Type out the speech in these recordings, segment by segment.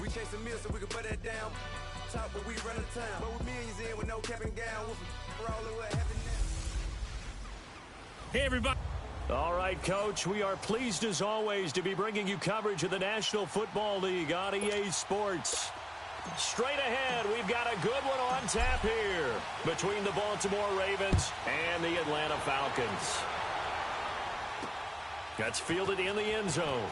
We chase a meal so we can put that down. Talk, but we run the town. But with millions in with no cap and gown. We're all over heaven now. Hey, everybody. All right, Coach, we are pleased as always to be bringing you coverage of the National Football League on EA Sports. Straight ahead, we've got a good one on tap here between the Baltimore Ravens and the Atlanta Falcons. That's fielded in the end zone.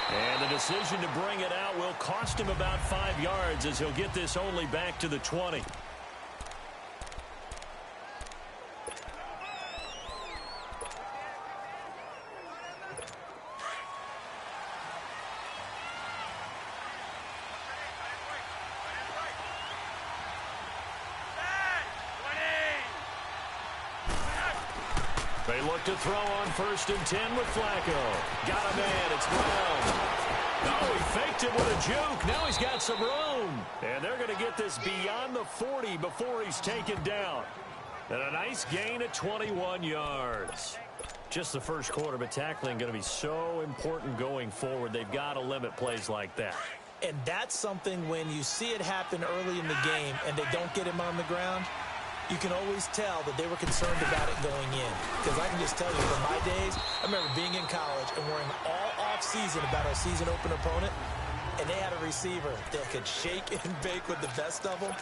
And the decision to bring it out will cost him about 5 yards as he'll get this only back to the 20. They look to throw on 1st and 10 with Flacco. Got a man. It's Brown. Oh, he faked it with a juke. Now he's got some room. And they're going to get this beyond the 40 before he's taken down. And a nice gain at 21 yards. Just the first quarter, but tackling going to be so important going forward. They've got to limit plays like that. And that's something when you see it happen early in the game and they don't get him on the ground, you can always tell that they were concerned about it going in. Because I can just tell you, from my days, I remember being in college and worrying all off-season about our season open opponent, and they had a receiver that could shake and bake with the best of them.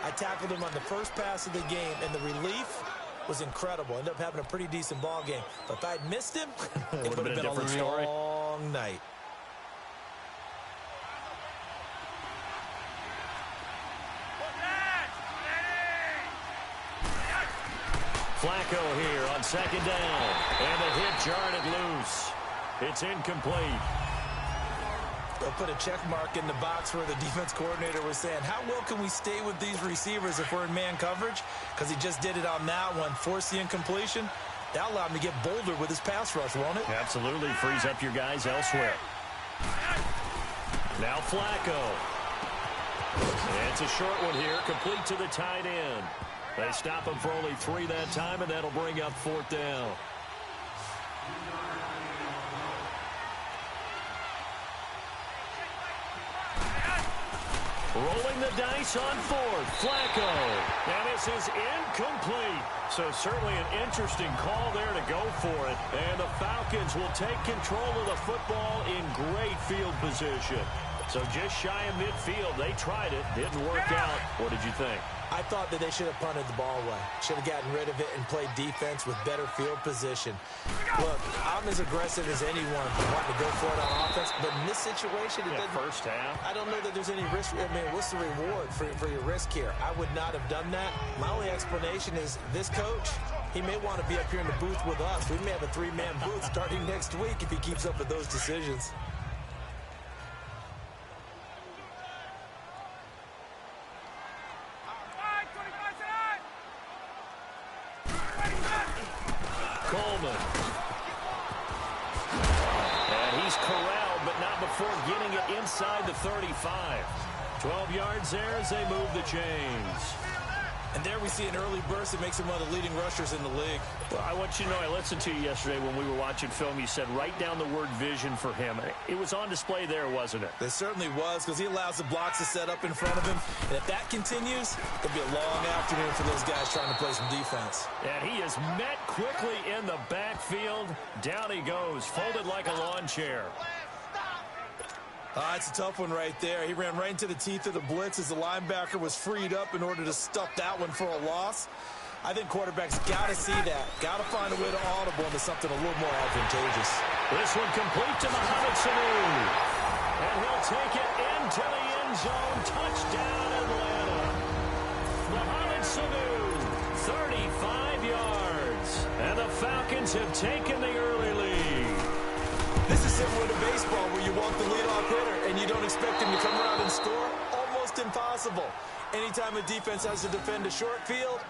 I tackled him on the first pass of the game, and the relief was incredible. Ended up having a pretty decent ball game. But if I'd missed him, it would have been a long night. Flacco here on 2nd down. And the hit jarred it loose. It's incomplete. They'll put a check mark in the box where the defense coordinator was saying, how well can we stay with these receivers if we're in man coverage? Because he just did it on that one, forced the incompletion. That'll allow him to get bolder with his pass rush, won't it? Absolutely. Frees up your guys elsewhere. Now Flacco. And it's a short one here, complete to the tight end. They stop him for only 3 that time, and that'll bring up 4th down. Rolling the dice on 4th. Flacco. And this is incomplete. So certainly an interesting call there to go for it. And the Falcons will take control of the football in great field position. So just shy of midfield. They tried it. Didn't work out. What did you think? I thought that they should have punted the ball away. Should have gotten rid of it and played defense with better field position. Look, I'm as aggressive as anyone wanting to go for it on offense, but in this situation, it doesn't. First half. I don't know that there's any risk. I mean, what's the reward for your risk here? I would not have done that. My only explanation is this coach, he may want to be up here in the booth with us. We may have a 3-man booth starting next week if he keeps up with those decisions. Coleman. And he's corralled, but not before getting it inside the 35. 12 yards there as they move the chains. And there we see an early burst that makes him one of the leading rushers in the league. Well, I want you to know, I listened to you yesterday when we were watching film. You said write down the word vision for him. It was on display there, wasn't it? It certainly was, because he allows the blocks to set up in front of him. And if that continues, it'll be a long afternoon for those guys trying to play some defense. And he is met quickly in the backfield. Down he goes, folded like a lawn chair. It's a tough one right there. He ran right into the teeth of the blitz as the linebacker was freed up in order to stuff that one for a loss. I think quarterbacks got to see that. Got to find a way to audible into something a little more advantageous. This one complete to Mohamed Sanu. And he'll take it into the end zone. Touchdown, Atlanta. Mohamed Sanu, 35 yards. And the Falcons have taken the early lead. This is similar to baseball where you walk the leadoff hitter and you don't expect him to come around and score. Almost impossible. Anytime a defense has to defend a short field,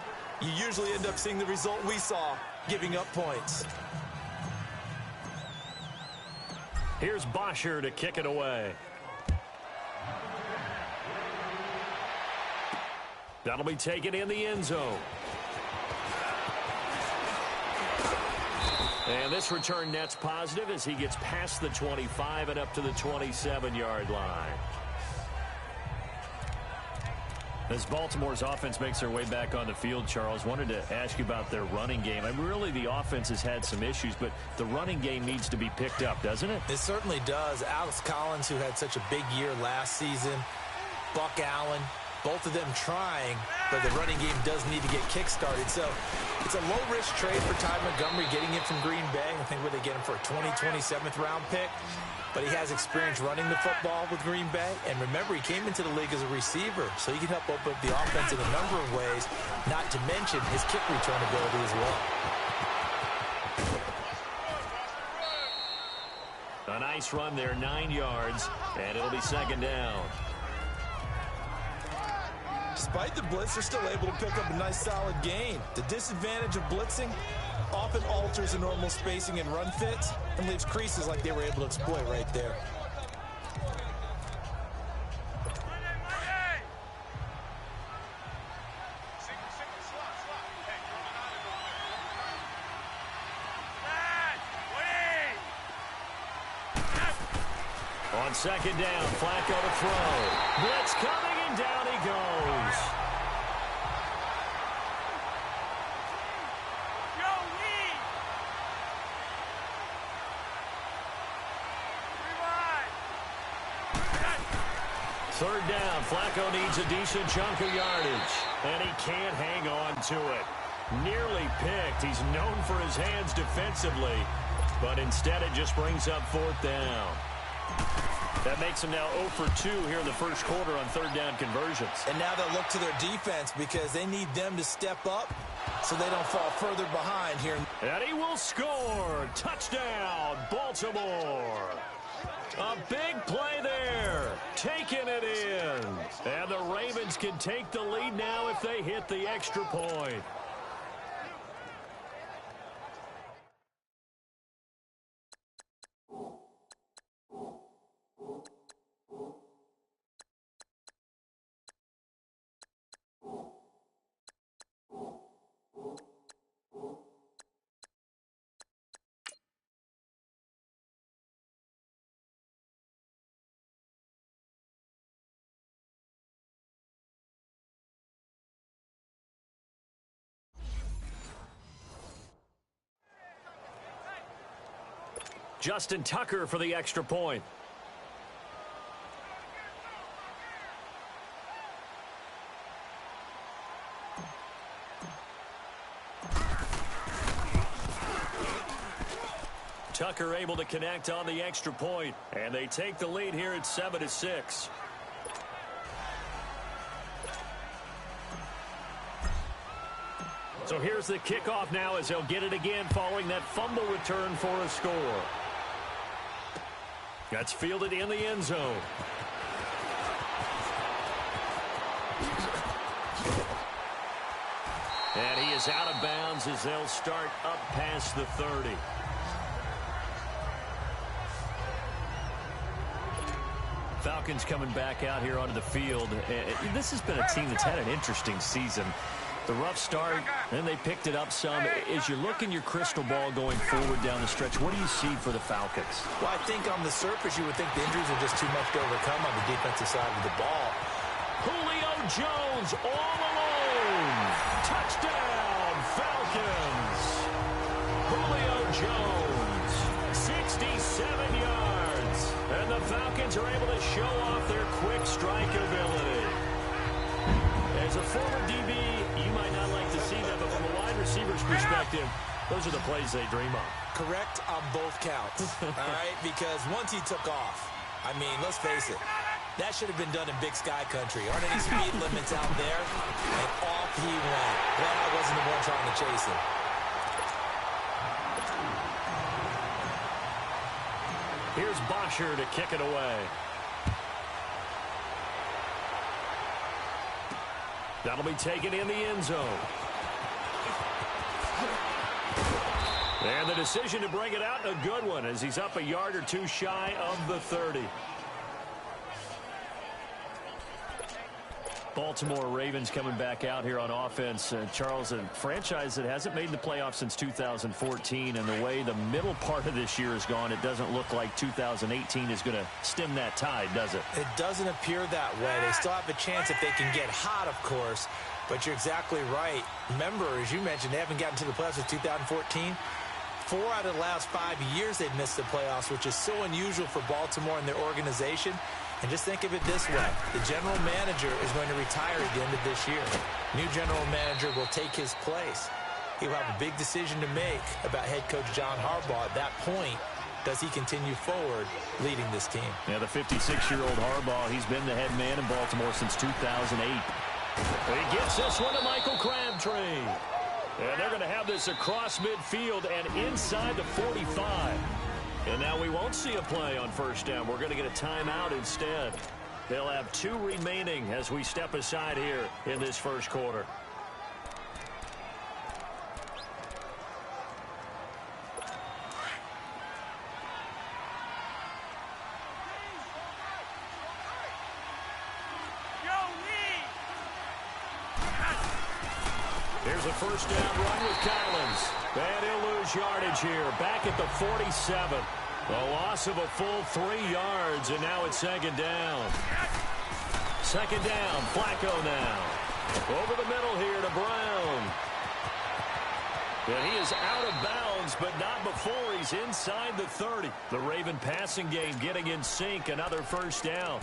you usually end up seeing the result we saw, giving up points. Here's Bosher to kick it away. That'll be taken in the end zone. And this return net's positive as he gets past the 25 and up to the 27-yard line. As Baltimore's offense makes their way back on the field, Charles, wanted to ask you about their running game. I mean, really, the offense has had some issues, but the running game needs to be picked up, doesn't it? It certainly does. Alex Collins, who had such a big year last season, Buck Allen, both of them trying, but the running game does need to get kick-started. So it's a low-risk trade for Ty Montgomery getting it from Green Bay. I think where they get him for a 27th round pick. But he has experience running the football with Green Bay. And remember, he came into the league as a receiver, so he can help open up the offense in a number of ways, not to mention his kick return ability as well. A nice run there, 9 yards, and it'll be second down. Despite the blitz, they're still able to pick up a nice, solid gain. The disadvantage of blitzing often alters the normal spacing and run fits and leaves creases like they were able to exploit right there. On second down, Flacco to throw. Blitz coming, and down he goes. Third down, Flacco needs a decent chunk of yardage, and he can't hang on to it. Nearly picked. He's known for his hands defensively, but instead it just brings up fourth down. That makes him now 0 for 2 here in the first quarter on third down conversions. And now they'll look to their defense because they need them to step up so they don't fall further behind here. And he will score. Touchdown, Baltimore. A big play there. Taking it in. And the Ravens can take the lead now if they hit the extra point. Justin Tucker for the extra point. Tucker able to connect on the extra point, and they take the lead here at 7-6. So here's the kickoff now as they'll get it again following that fumble return for a score. That's fielded in the end zone. And he is out of bounds as they'll start up past the 30. Falcons coming back out here onto the field. This has been a team that's had an interesting season. The rough start, then they picked it up some. As you look in your crystal ball going forward down the stretch, what do you see for the Falcons? Well, I think on the surface you would think the injuries are just too much to overcome on the defensive side of the ball. Julio Jones all alone. Touchdown, Falcons. Julio Jones, 67 yards. And the Falcons are able to show off their quick strike ability. As a former DB, you might not like to see that, but from a wide receiver's perspective, those are the plays they dream of. Correct on both counts, all right? Because once he took off, I mean, let's face it, that should have been done in Big Sky Country. Aren't any speed limits out there? And off he went. Glad I wasn't the one trying to chase him. Here's Bosher to kick it away. That'll be taken in the end zone. And the decision to bring it out, a good one, as he's up a yard or two shy of the 30. Baltimore Ravens coming back out here on offense. Charles, a franchise that hasn't made the playoffs since 2014, and the way the middle part of this year has gone, it doesn't look like 2018 is going to stem that tide, does it? It doesn't appear that way. They still have a chance if they can get hot, of course, but you're exactly right. Remember, as you mentioned, they haven't gotten to the playoffs since 2014. 4 out of the last 5 years they've missed the playoffs, which is so unusual for Baltimore and their organization. And just think of it this way. The general manager is going to retire at the end of this year. New general manager will take his place. He will have a big decision to make about head coach John Harbaugh. At that point, does he continue forward leading this team? Yeah, the 56-year-old Harbaugh, he's been the head man in Baltimore since 2008. He gets this one to Michael Crabtree. And they're going to have this across midfield and inside the 45. And now we won't see a play on first down. We're going to get a timeout instead. They'll have 2 remaining as we step aside here in this first quarter. Here's a first down run with Collins. And he'll lose yardage here. Back at the 47. A loss of a full 3 yards, and now it's second down. Second down, Flacco now. Over the middle here to Brown. And he is out of bounds, but not before he's inside the 30. The Raven passing game getting in sync, another first down.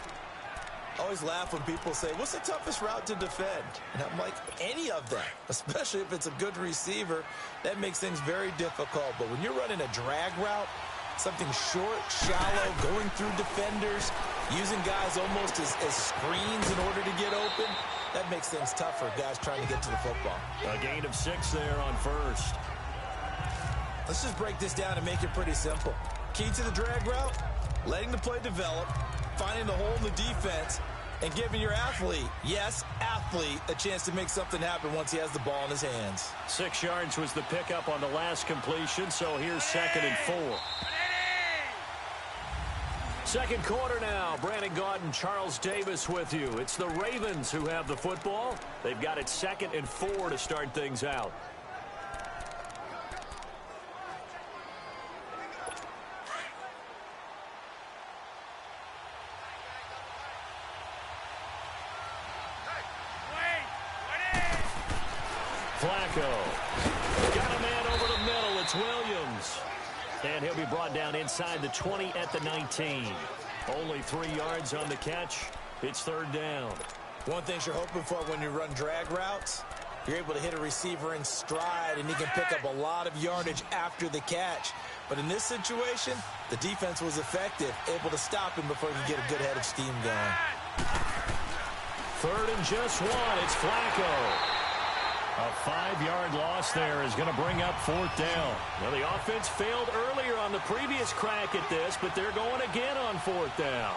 I always laugh when people say, what's the toughest route to defend? And I'm like, any of them, especially if it's a good receiver. That makes things very difficult. But when you're running a drag route, something short, shallow, going through defenders, using guys almost as screens in order to get open, that makes things tough for guys trying to get to the football. A gain of 6 there on first. Let's just break this down and make it pretty simple. Key to the drag route, letting the play develop, finding the hole in the defense, and giving your athlete, yes, athlete, a chance to make something happen once he has the ball in his hands. 6 yards was the pickup on the last completion, so here's 2nd and 4. Second quarter now. Brandon Gaudin, Charles Davis with you. It's the Ravens who have the football. They've got it 2nd and 4 to start things out. Flacco. Got a man over the middle. It's Williams. And he'll be brought down inside the 20 at the 19. Only 3 yards on the catch. It's third down. One thing you're hoping for when you run drag routes, you're able to hit a receiver in stride, and he can pick up a lot of yardage after the catch. But in this situation, the defense was effective, able to stop him before he could get a good head of steam going. 3rd and just 1. It's Flacco. A 5-yard loss there is going to bring up 4th down. Well, the offense failed earlier on the previous crack at this, but they're going again on 4th down.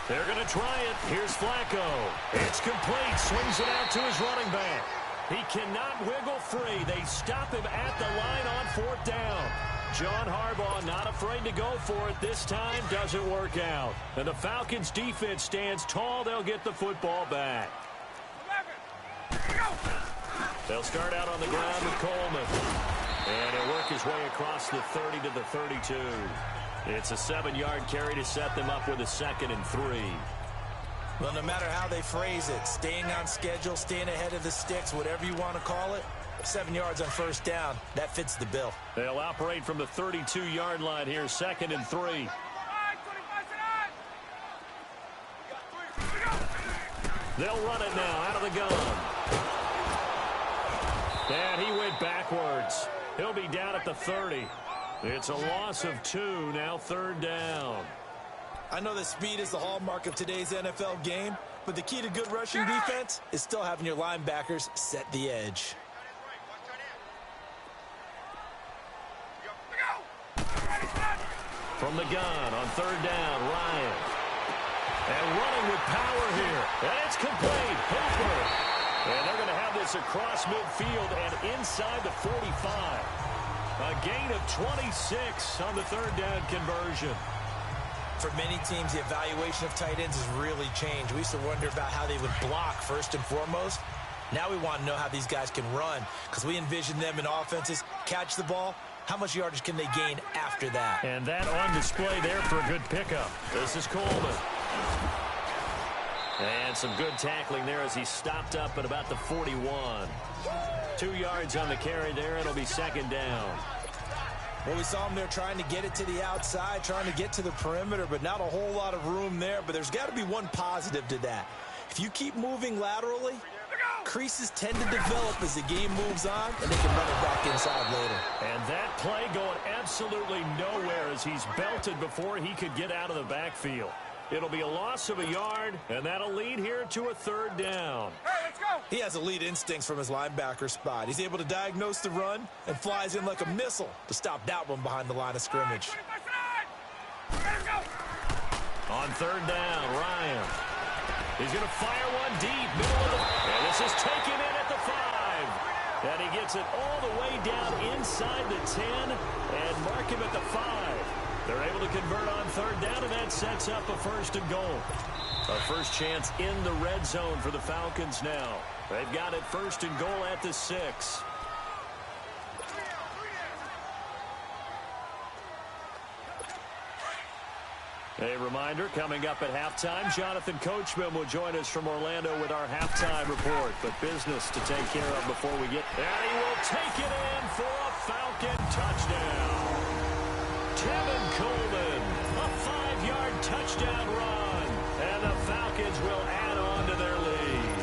They're going to try it. Here's Flacco. It's complete. Swings it out to his running back. He cannot wiggle free. They stop him at the line on 4th down. John Harbaugh not afraid to go for it this time. Doesn't work out. And the Falcons defense stands tall. They'll get the football back. They'll start out on the ground with Coleman. And he'll work his way across the 30 to the 32. It's a 7-yard carry to set them up with a 2nd and 3. Well, no matter how they phrase it, staying on schedule, staying ahead of the sticks, whatever you want to call it, 7 yards on first down, that fits the bill. They'll operate from the 32-yard line here, 2nd and 3. They'll run it now out of the gun. And he went backwards. He'll be down at the 30. It's a loss of 2, now 3rd down. I know that speed is the hallmark of today's NFL game, but the key to good rushing defense is still having your linebackers set the edge. From the gun on 3rd down, Ryan. And running with power here. And it's complete. Hooper. And they're going to have this across midfield and inside the 45. A gain of 26 on the 3rd down conversion. For many teams, the evaluation of tight ends has really changed. We used to wonder about how they would block first and foremost. Now we want to know how these guys can run, because we envision them in offenses catch the ball. How much yardage can they gain after that? And that on display there for a good pickup. This is Coleman. And some good tackling there as he stopped up at about the 41. 2 yards on the carry there. It'll be second down. Well, we saw him there trying to get it to the outside, trying to get to the perimeter, but not a whole lot of room there. But there's got to be one positive to that. If you keep moving laterally, creases tend to develop as the game moves on, and they can run it back inside later. And that play going absolutely nowhere as he's belted before he could get out of the backfield. It'll be a loss of a yard, and that'll lead here to a third down. Hey, let's go. He has elite instincts from his linebacker spot. He's able to diagnose the run and flies in like a missile to stop that one behind the line of scrimmage. On third down, Ryan. He's going to fire one deep, middle of the... And this is taken in at the 5. And he gets it all the way down inside the 10 and mark him at the 5. They're able to convert on third down, and that sets up a first and goal. A first chance in the red zone for the Falcons now. They've got it first and goal at the 6. A reminder, coming up at halftime, Jonathan Coachman will join us from Orlando with our halftime report. But business to take care of before we get... And he will take it in for a Falcon touchdown. Tevin Coleman, a 5-yard touchdown run. And the Falcons will add on to their lead.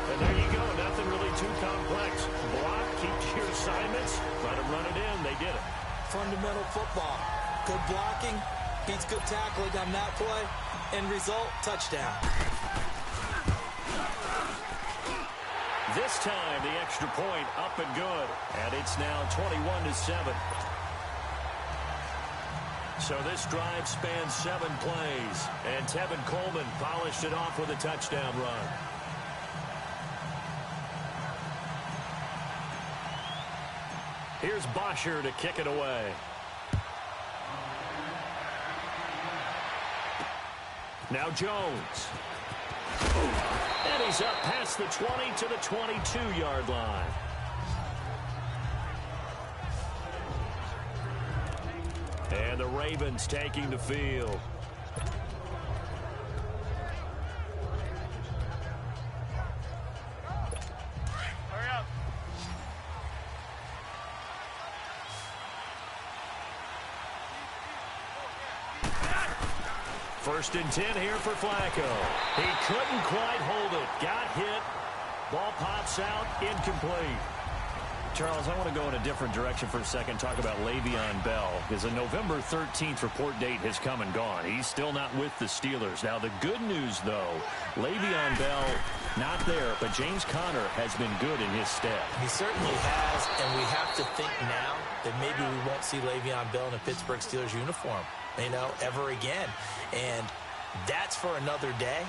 And there you go, nothing really too complex. Block, keep to your assignments, let them run it in. They did it. Fundamental football. Good blocking. Beats good tackling on that play. End result, touchdown. This time, the extra point up and good. And it's now 21-7. So this drive spans 7 plays. And Tevin Coleman polished it off with a touchdown run. Here's Bosher to kick it away. Now Jones. And he's up past the 20 to the 22-yard line. And the Ravens taking the field. First and 10 here for Flacco. He couldn't quite hold it. Got hit. Ball pops out. Incomplete. Charles, I want to go in a different direction for a second, talk about Le'Veon Bell, because a November 13th report date has come and gone. He's still not with the Steelers. Now, the good news, though, Le'Veon Bell not there, but James Conner has been good in his stead. He certainly has, and we have to think now that maybe we won't see Le'Veon Bell in a Pittsburgh Steelers uniform, ever again. And that's for another day.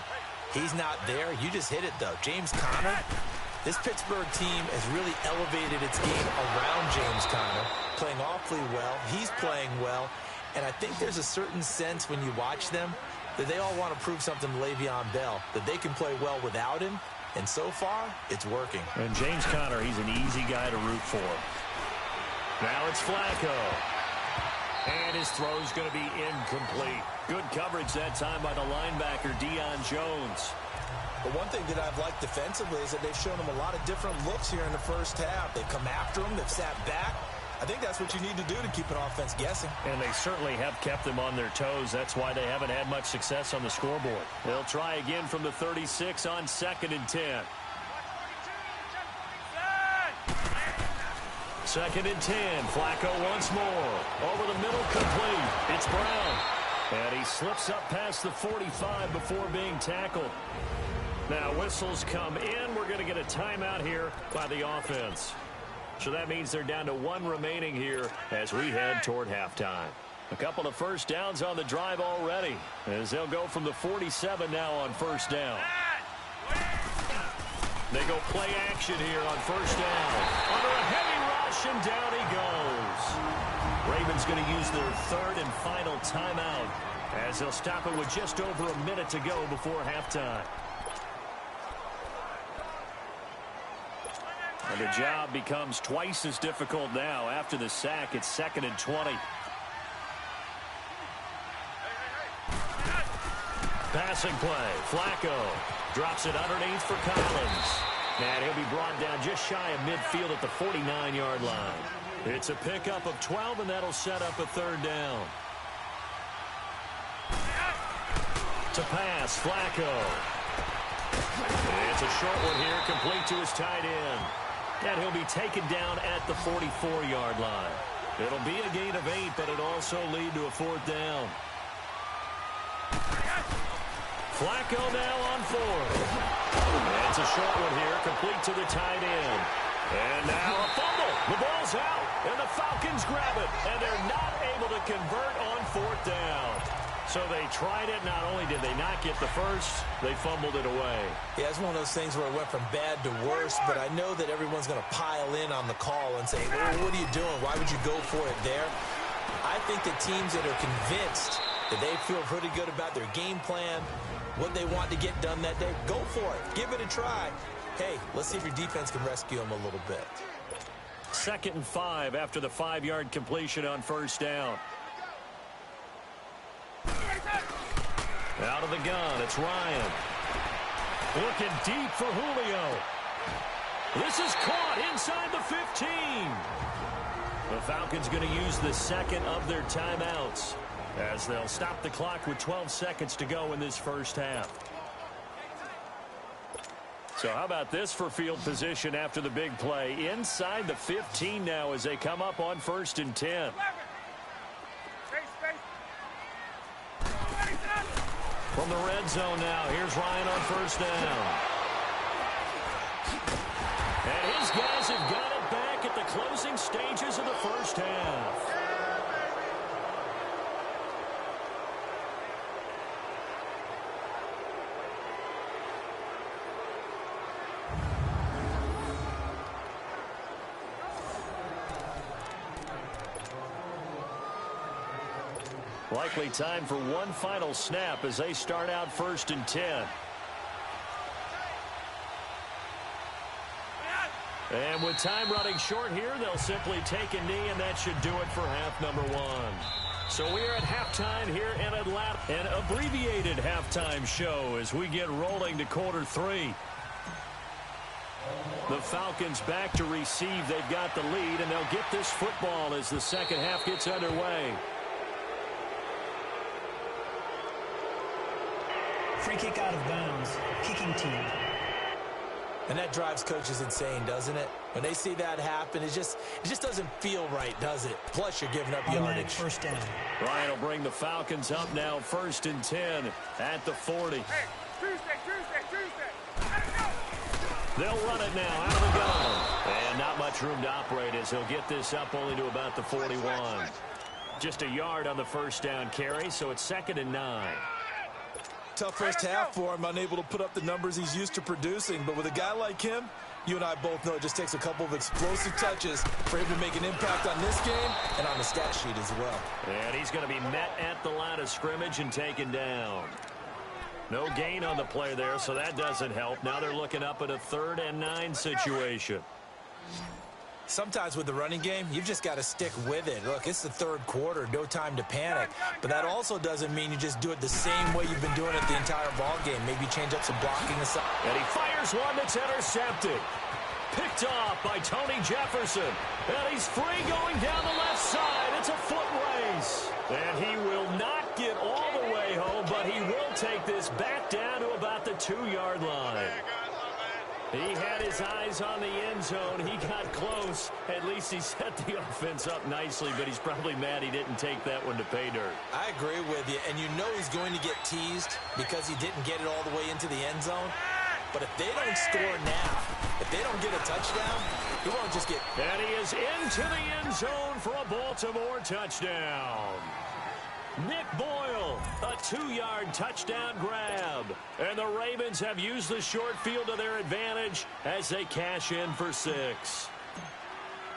He's not there. You just hit it, though. James Conner. This Pittsburgh team has really elevated its game around James Conner, playing awfully well. He's playing well. And I think there's a certain sense when you watch them that they all want to prove something to Le'Veon Bell, that they can play well without him. And so far, it's working. And James Conner, he's an easy guy to root for. Now it's Flacco. And his throw's going to be incomplete. Good coverage that time by the linebacker, Deion Jones. But one thing that I've liked defensively is that they've shown him a lot of different looks here in the first half. They've come after him. They've sat back. I think that's what you need to do to keep an offense guessing. And they certainly have kept them on their toes. That's why they haven't had much success on the scoreboard. They'll try again from the 36 on 2nd and 10. 2nd and 10. Flacco once more. Over the middle, complete. It's Brown. And he slips up past the 45 before being tackled. Now, whistles come in. We're going to get a timeout here by the offense. So that means they're down to 1 remaining here as we head toward halftime. A couple of first downs on the drive already, as they'll go from the 47 now on first down. They go play action here on first down. Under a heavy rush, and down he goes. Ravens going to use their 3rd and final timeout as they'll stop it with just over a minute to go before halftime. And the job becomes twice as difficult now. After the sack, it's 2nd and 20. Passing play. Flacco drops it underneath for Collins. And he'll be brought down just shy of midfield at the 49-yard line. It's a pickup of 12, and that'll set up a 3rd down. To pass, Flacco. It's a short one here, complete to his tight end. And he'll be taken down at the 44-yard line. It'll be a gain of 8, but it'll also lead to a 4th down. Flacco now on 4th. It's a short one here, complete to the tight end. And now a fumble. The ball's out, and the Falcons grab it. And they're not able to convert on 4th down. So they tried it. Not only did they not get the first, they fumbled it away. Yeah, it's one of those things where it went from bad to worse, but I know that everyone's going to pile in on the call and say, well, what are you doing? Why would you go for it there? I think the teams that are convinced that they feel pretty good about their game plan, what they want to get done that day, go for it. Give it a try. Hey, let's see if your defense can rescue them a little bit. 2nd and 5 after the 5-yard completion on 1st down. Out of the gun, it's Ryan. Looking deep for Julio. This is caught inside the 15. The Falcons going to use the 2nd of their timeouts as they'll stop the clock with 12 seconds to go in this first half. So how about this for field position after the big play? Inside the 15 now as they come up on 1st and 10. From the red zone now, here's Ryan on 1st down. And his guys have got it back at the closing stages of the first half. Likely time for one final snap as they start out 1st and 10. And with time running short here, they'll simply take a knee, and that should do it for half number 1. So we are at halftime here in Atlanta, an abbreviated halftime show as we get rolling to quarter 3. The Falcons back to receive. They've got the lead, and they'll get this football as the second half gets underway. Free kick out of bounds. Kicking team. And that drives coaches insane, doesn't it? When they see that happen, it just doesn't feel right, does it? Plus, you're giving up yardage. First down. Ryan will bring the Falcons up now 1st and 10 at the 40. Hey, Tuesday. They'll run it now out of the gun. And not much room to operate as he'll get this up only to about the 41. Just a yard on the first down carry, so it's 2nd and 9. Tough first half for him, unable to put up the numbers he's used to producing. But with a guy like him, you and I both know it just takes a couple of explosive touches for him to make an impact on this game and on the stat sheet as well. And he's going to be met at the line of scrimmage and taken down. No gain on the play there, so that doesn't help. Now they're looking up at a 3rd and 9 situation. Sometimes with the running game, you've just got to stick with it. Look, it's the 3rd quarter, no time to panic. But that also doesn't mean you just do it the same way you've been doing it the entire ball game. Maybe change up some blocking aside. And he fires one that's intercepted. Picked off by Tony Jefferson. And he's free going down the left side. It's a foot race. And he will not get all the way home, but he will take this back down to about the 2-yard line. He had his eyes on the end zone. He got close. At least he set the offense up nicely, but he's probably mad he didn't take that one to pay dirt. I agree with you, and you know he's going to get teased because he didn't get it all the way into the end zone. But if they don't score now, if they don't get a touchdown, he won't just get... And he is into the end zone for a Baltimore touchdown. Nick Boyle, a 2-yard touchdown grab. And the Ravens have used the short field to their advantage as they cash in for 6.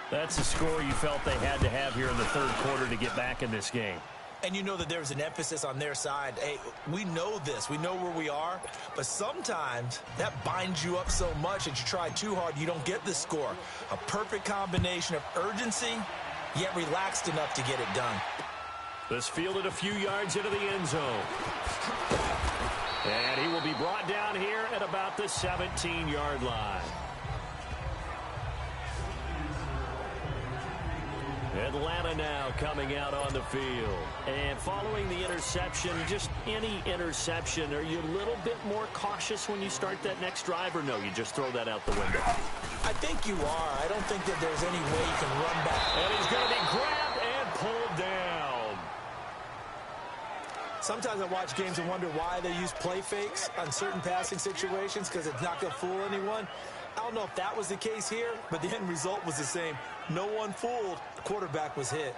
That's the score you felt they had to have here in the 3rd quarter to get back in this game. And you know that there's an emphasis on their side. Hey, we know this. We know where we are. But sometimes that binds you up so much that you try too hard, you don't get the score. A perfect combination of urgency, yet relaxed enough to get it done. This fielded a few yards into the end zone. And he will be brought down here at about the 17-yard line. Atlanta now coming out on the field. And following the interception, just any interception, are you a little bit more cautious when you start that next drive, or no, you just throw that out the window? I think you are. I don't think that there's any way you can run back. And he's going to be grabbed and pulled down. Sometimes I watch games and wonder why they use play fakes on certain passing situations, because it's not going to fool anyone. I don't know if that was the case here, but the end result was the same. No one fooled. The quarterback was hit.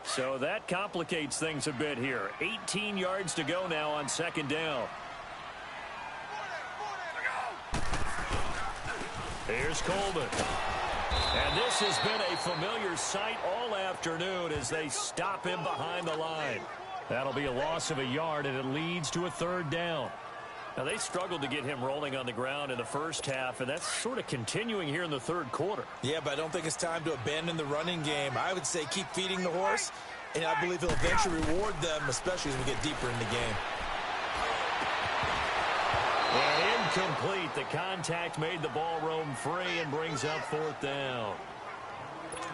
So that complicates things a bit here. 18 yards to go now on second down. Here's Coleman. And this has been a familiar sight all afternoon as they stop him behind the line. That'll be a loss of a yard, and it leads to a third down. Now, they struggled to get him rolling on the ground in the first half, and that's sort of continuing here in the third quarter. Yeah, but I don't think it's time to abandon the running game. I would say keep feeding the horse, and I believe he'll eventually reward them, especially as we get deeper in the game. And incomplete. The contact made the ball roam free and brings up fourth down.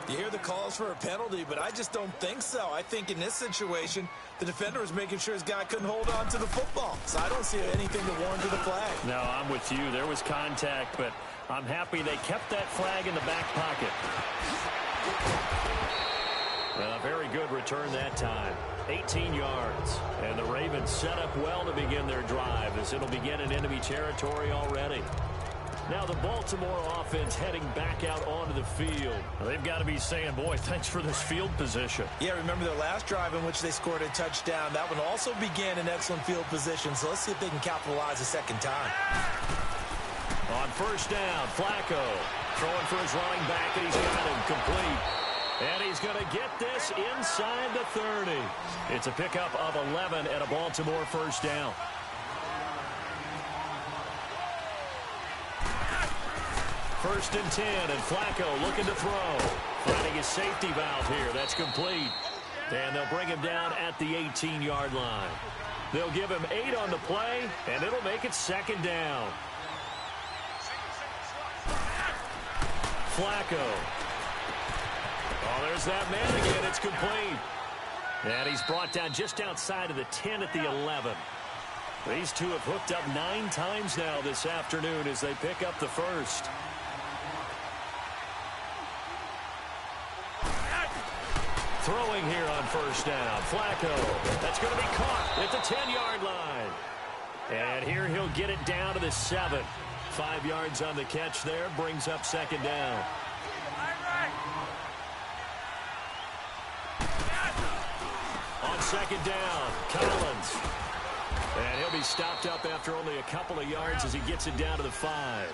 You hear the calls for a penalty, but I just don't think so. I think in this situation, the defender was making sure his guy couldn't hold on to the football. So I don't see anything to warrant the flag. No, I'm with you. There was contact, but I'm happy they kept that flag in the back pocket. A very good return that time. 18 yards. And the Ravens set up well to begin their drive as it'll begin in enemy territory already. Now the Baltimore offense heading back out onto the field. Now they've got to be saying, boy, thanks for this field position. Yeah, remember their last drive in which they scored a touchdown. That one also began in excellent field position, so let's see if they can capitalize a second time. On first down, Flacco throwing for his running back, and he's got him complete. And he's going to get this inside the 30. It's a pickup of 11 and a Baltimore first down. First and 10, and Flacco looking to throw. Finding his safety valve here. That's complete. And they'll bring him down at the 18-yard line. They'll give him 8 on the play, and it'll make it second down. Flacco. Oh, there's that man again. It's complete. And he's brought down just outside of the 10 at the 11. These two have hooked up 9 times now this afternoon as they pick up the first. Throwing here on first down. Flacco. That's going to be caught at the 10-yard line. And here he'll get it down to the 7. 5 yards on the catch there. Brings up second down. On second down, Collins. And he'll be stopped up after only a couple of yards as he gets it down to the 5.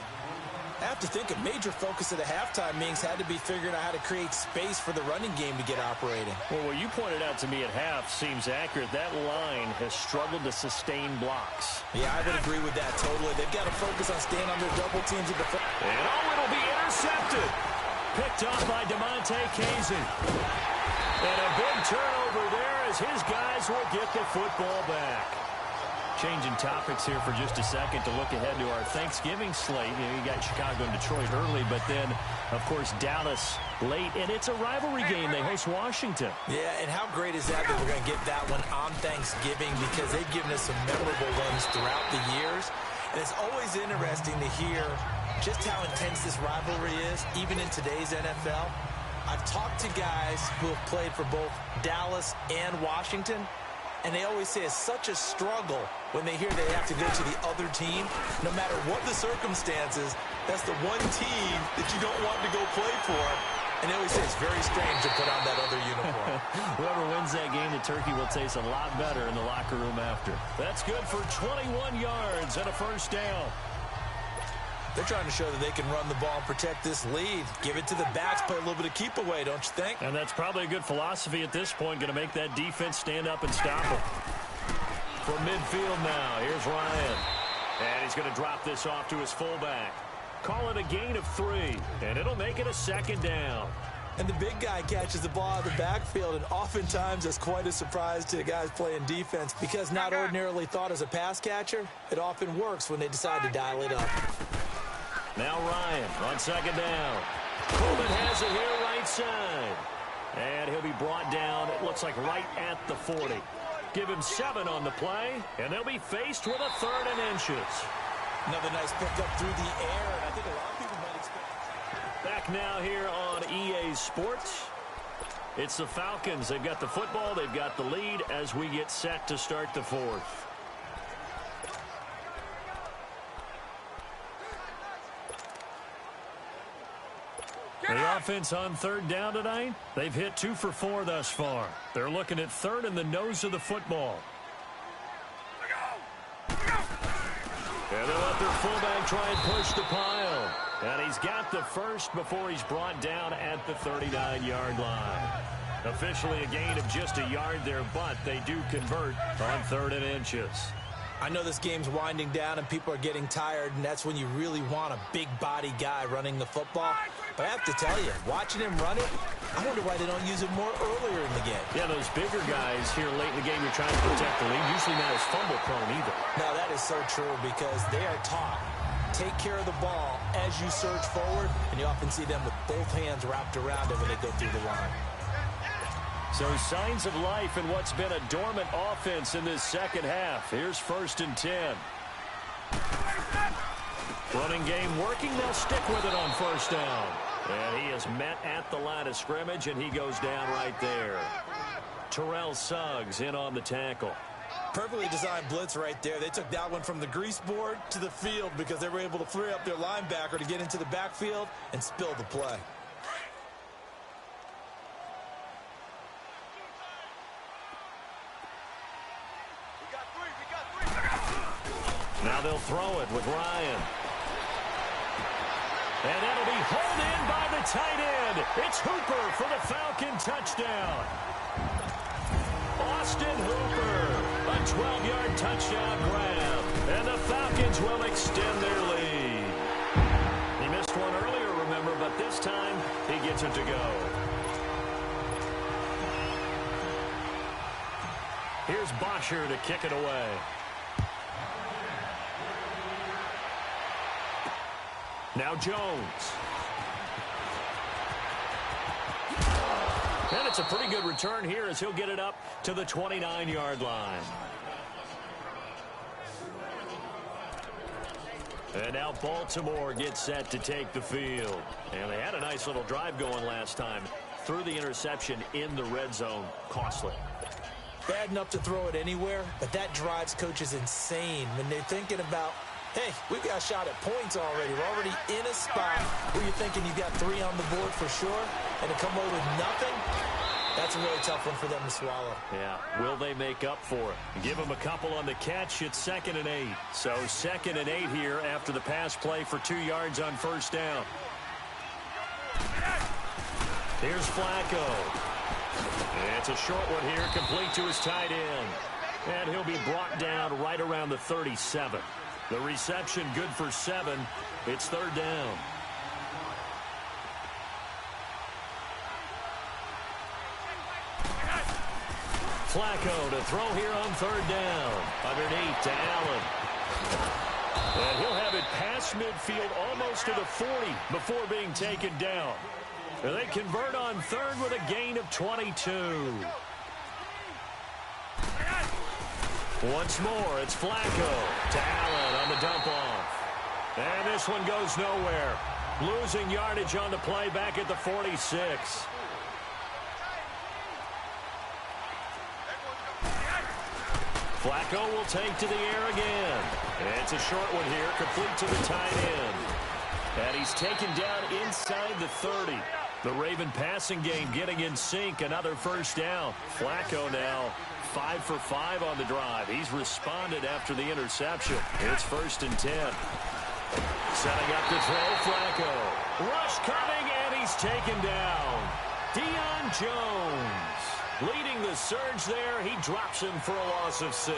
I have to think a major focus of the halftime meetings had to be figuring out how to create space for the running game to get operating. Well, what you pointed out to me at half seems accurate. That line has struggled to sustain blocks. Yeah, I would agree with that totally. They've got to focus on staying on their double teams at the front. And it'll be intercepted. Picked off by DeMonte Casey. And a big turnover there as his guys will get the football back. Changing topics here for just a second to look ahead to our Thanksgiving slate. You got Chicago and Detroit early, but then, of course, Dallas late. And it's a rivalry game. They host Washington. Yeah, and how great is that we're going to get that one on Thanksgiving, because they've given us some memorable ones throughout the years. And it's always interesting to hear just how intense this rivalry is, even in today's NFL. I've talked to guys who have played for both Dallas and Washington, and they always say it's such a struggle when they hear they have to go to the other team. No matter what the circumstances, that's the one team that you don't want to go play for. And they always say it's very strange to put on that other uniform. Whoever wins that game, the turkey will taste a lot better in the locker room after. That's good for 21 yards and a first down. They're trying to show that they can run the ball and protect this lead. Give it to the backs, play a little bit of keep away, don't you think? And that's probably a good philosophy at this point, going to make that defense stand up and stop them. From midfield now, here's Ryan. And he's going to drop this off to his fullback. Call it a gain of 3, and it'll make it a 2nd down. And the big guy catches the ball out of the backfield, and oftentimes that's quite a surprise to the guys playing defense because not ordinarily thought as a pass catcher, it often works when they decide to dial it up. Now Ryan on 2nd down. Coleman has it here right side. And he'll be brought down, it looks like right at the 40. Give him 7 on the play, and they'll be faced with a 3rd and inches. Another nice pickup through the air, and I think a lot of people might expect. Back now here on EA Sports. It's the Falcons. They've got the football. They've got the lead as we get set to start the 4th. The offense on 3rd down tonight, they've hit 2 for 4 thus far. They're looking at 3rd in the nose of the football. And they'll let their fullback try and push the pile. And he's got the first before he's brought down at the 39-yard line. Officially a gain of just a yard there, but they do convert on 3rd and inches. I know this game's winding down and people are getting tired, and that's when you really want a big body guy running the football. But I have to tell you, watching him run it, I wonder why they don't use it more earlier in the game. Yeah, those bigger guys here late in the game, you're trying to protect the lead, usually not as fumble prone either. No, that is so true because they are taught. Take care of the ball as you surge forward, and you often see them with both hands wrapped around it when they go through the line. So signs of life in what's been a dormant offense in this 2nd half. Here's 1st and 10. Running game working. They'll stick with it on 1st down. And he is met at the line of scrimmage, and he goes down right there. Terrell Suggs in on the tackle. Perfectly designed blitz right there. They took that one from the grease board to the field because they were able to free up their linebacker to get into the backfield and spill the play. Now they'll throw it with Ryan. And that'll be hauled in by the tight end. It's Hooper for the Falcon touchdown. Austin Hooper, a 12-yard touchdown grab. And the Falcons will extend their lead. He missed one earlier, remember, but this time he gets it to go. Here's Bosher to kick it away. Now Jones. And it's a pretty good return here as he'll get it up to the 29-yard line. And now Baltimore gets set to take the field. And they had a nice little drive going last time. Threw the interception in the red zone. Costly. Bad enough to throw it anywhere, but that drives coaches insane when they're thinking about, hey, we've got a shot at points already. We're already in a spot where you're thinking you've got 3 on the board for sure, and to come away with nothing, that's a really tough one for them to swallow. Yeah, will they make up for it? Give them a couple on the catch. It's 2nd and 8. So 2nd and 8 here after the pass play for 2 yards on 1st down. Here's Flacco. It's a short one here, complete to his tight end. And he'll be brought down right around the 37. The reception good for 7. It's 3rd down. Flacco to throw here on 3rd down. Underneath to Allen. And he'll have it past midfield almost to the 40 before being taken down. And they convert on 3rd with a gain of 22. Once more, it's Flacco to Allen on the dump off. And this one goes nowhere. Losing yardage on the play back at the 46. Flacco will take to the air again. And it's a short one here, complete to the tight end. And he's taken down inside the 30. The Raven passing game getting in sync. Another 1st down. Flacco now 5 for 5 on the drive. He's responded after the interception. It's 1st and 10. Setting up to throw, Flacco. Rush coming, and he's taken down. Deion Jones leading the surge there. He drops him for a loss of 6.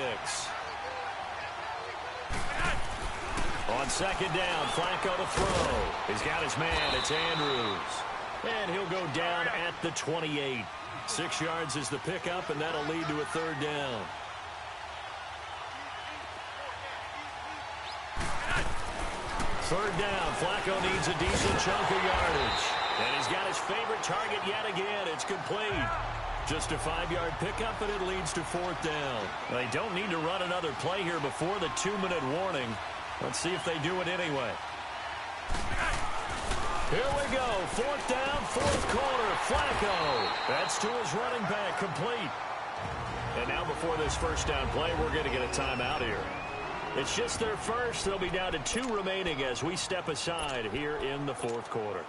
On second down, Flacco to throw. He's got his man. It's Andrews. And he'll go down at the 28. 6 yards is the pickup, and that'll lead to a 3rd down. Third down, Flacco needs a decent chunk of yardage. And he's got his favorite target yet again. It's complete. Just a 5-yard pickup, and it leads to 4th down. They don't need to run another play here before the 2-minute warning. Let's see if they do it anyway. Here we go. 4th down, 4th quarter. Flacco. That's to his running back, complete. And now before this first down play, we're going to get a timeout here. It's just their first. They'll be down to 2 remaining as we step aside here in the 4th quarter.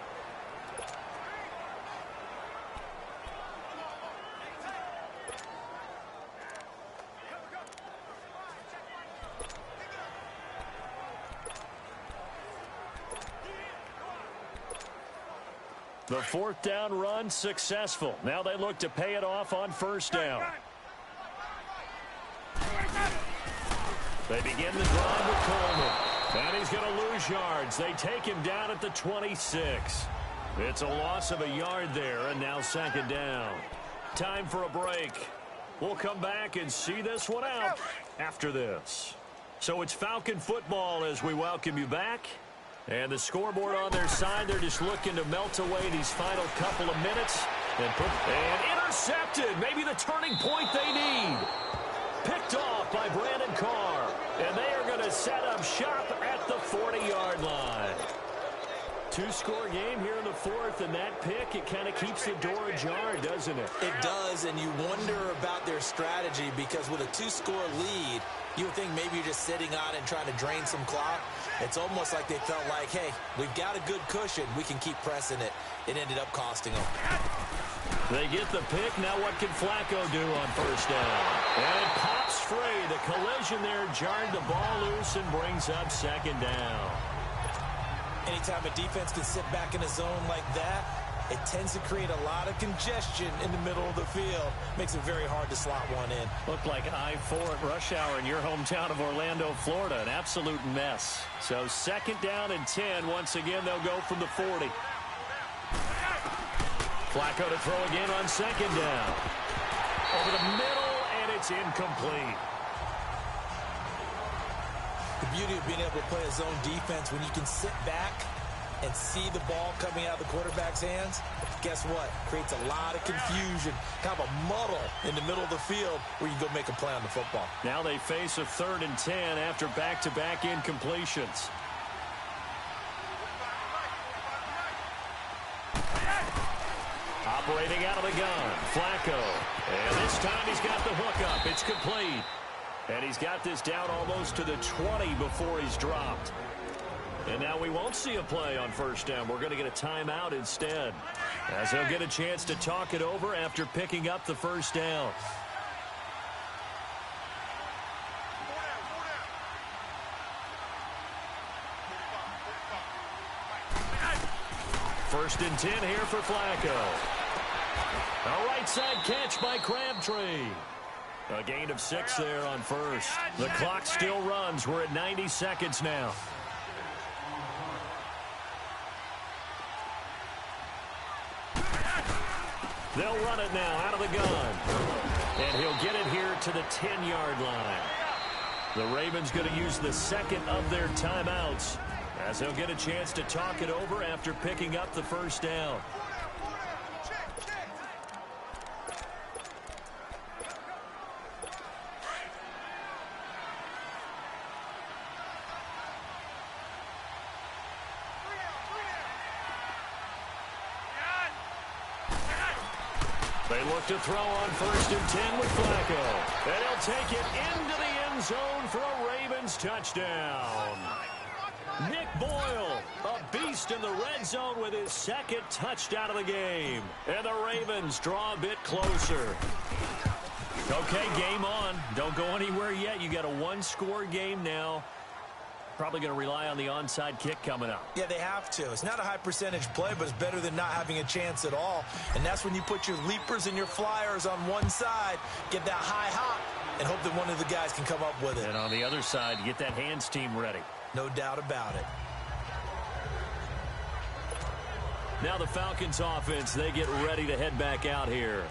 The 4th down run successful. Now they look to pay it off on first down. They begin the drive with Coleman. And he's going to lose yards. They take him down at the 26. It's a loss of a yard there, and now 2nd down. Time for a break. We'll come back and see this one out after this. So it's Falcon football as we welcome you back. And the scoreboard on their side, they're just looking to melt away these final couple of minutes. And intercepted. Maybe the turning point they need. Picked off by Brandon Carr. And they are going to set up shop at the 40-yard line. 2-score game here in the 4th, and that pick, it kind of keeps the door ajar, doesn't it? It does, and you wonder about their strategy because with a 2-score lead, you would think maybe you're just sitting on it and trying to drain some clock. It's almost like they felt like, hey, we've got a good cushion. We can keep pressing it. It ended up costing them. They get the pick. Now what can Flacco do on first down? And it pops free. The collision there jarred the ball loose and brings up 2nd down. Anytime a defense can sit back in a zone like that, it tends to create a lot of congestion in the middle of the field. Makes it very hard to slot one in. Looked like I-4 at rush hour in your hometown of Orlando, Florida. An absolute mess. So 2nd down and 10. Once again, they'll go from the 40. Flacco to throw again on 2nd down. Over the middle, and it's incomplete. The beauty of being able to play a zone defense when you can sit back and see the ball coming out of the quarterback's hands, guess what? Creates a lot of confusion, kind of a muddle in the middle of the field where you can go make a play on the football. Now they face a 3rd and 10 after back-to-back incompletions. Operating out of the gun, Flacco. And this time he's got the hook up. It's complete. And he's got this down almost to the 20 before he's dropped. And now we won't see a play on first down. We're going to get a timeout instead, as he'll get a chance to talk it over after picking up the first down. First and 10 here for Flacco. A right side catch by Crabtree. A gain of 6 there on first. The clock still runs. We're at 90 seconds now. They'll run it now out of the gun. And he'll get it here to the 10-yard line. The Ravens going to use the 2nd of their timeouts, as they'll get a chance to talk it over after picking up the first down. They look to throw on first and 10 with Flacco. And he'll take it into the end zone for a Ravens touchdown. Nick Boyle, a beast in the red zone with his 2nd touchdown of the game. And the Ravens draw a bit closer. Okay, game on. Don't go anywhere yet. You got a 1-score game now. Probably going to rely on the onside kick coming up. Yeah, they have to. It's not a high percentage play, but it's better than not having a chance at all. And that's when you put your leapers and your flyers on one side, get that high hop, and hope that one of the guys can come up with it. And on the other side, get that hands team ready. No doubt about it. Now the Falcons offense, they get ready to head back out here.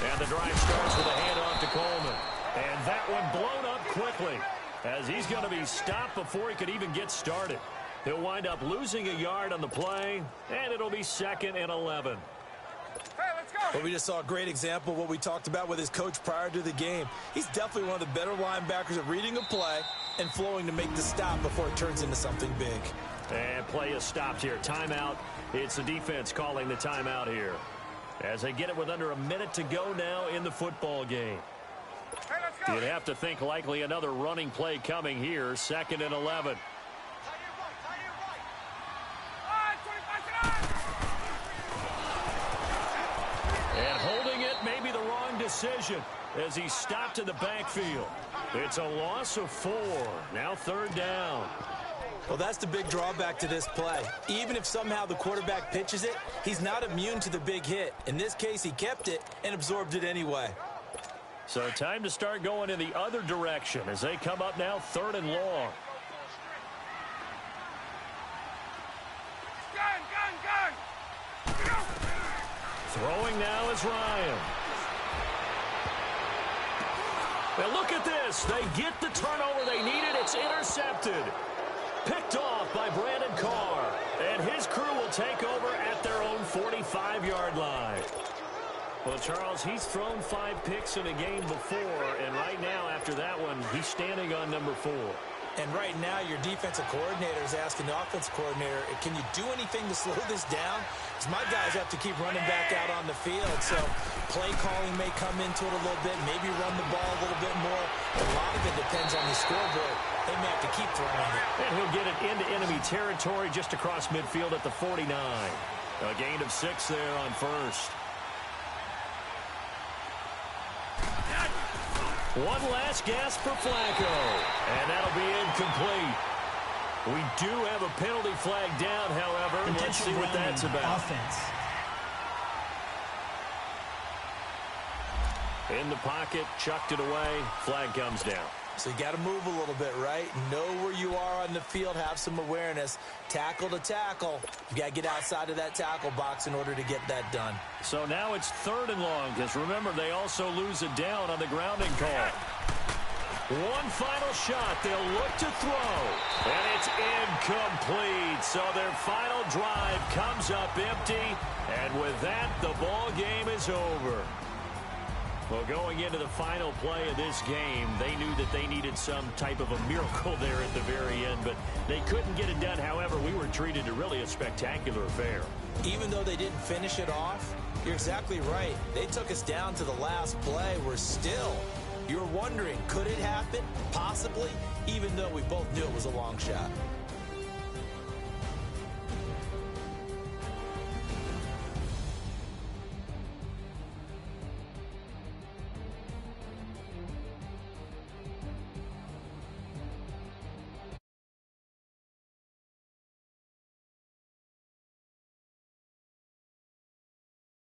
And the drive starts with a handoff to Coleman. And that one blown up quickly as he's going to be stopped before he could even get started. He'll wind up losing a yard on the play, and it'll be 2nd and 11. Well, we just saw a great example of what we talked about with his coach prior to the game. He's definitely one of the better linebackers at reading a play and flowing to make the stop before it turns into something big. And play is stopped here. Timeout. It's the defense calling the timeout here, as they get it with under a minute to go now in the football game. You'd have to think likely another running play coming here, 2nd and 11. And holding it may be the wrong decision as he stopped in the backfield. It's a loss of 4. Now 3rd down. Well, that's the big drawback to this play. Even if somehow the quarterback pitches it, he's not immune to the big hit. In this case, he kept it and absorbed it anyway. So time to start going in the other direction as they come up now 3rd and long. Throwing now is Ryan. Now look at this. They get the turnover they needed. It's intercepted. Picked off by Brandon Carr. And his crew will take over at their own 45-yard line. Well, Charles, he's thrown 5 picks in a game before, and right now, after that one, he's standing on number 4. And right now, your defensive coordinator is asking the offensive coordinator, can you do anything to slow this down? Because my guys have to keep running back out on the field. So play calling may come into it a little bit, maybe run the ball a little bit more. A lot of it depends on the scoreboard. They may have to keep throwing it. And he'll get it into enemy territory just across midfield at the 49. A gain of 6 there on 1st. One last gasp for Flacco, and that'll be incomplete. We do have a penalty flag down, however. Let's see what that's about. Offense. In the pocket, chucked it away. Flag comes down. So you got to move a little bit, right? Know where you are on the field, have some awareness. Tackle to tackle. You got to get outside of that tackle box in order to get that done. So now it's 3rd and long, because remember, they also lose it down on the grounding call. One final shot. They'll look to throw. And it's incomplete. So their final drive comes up empty. And with that, the ball game is over. Well, going into the final play of this game, they knew that they needed some type of a miracle there at the very end, but they couldn't get it done. However, we were treated to really a spectacular affair. Even though they didn't finish it off, you're exactly right. They took us down to the last play. You're wondering, could it happen? Possibly, even though we both knew it was a long shot.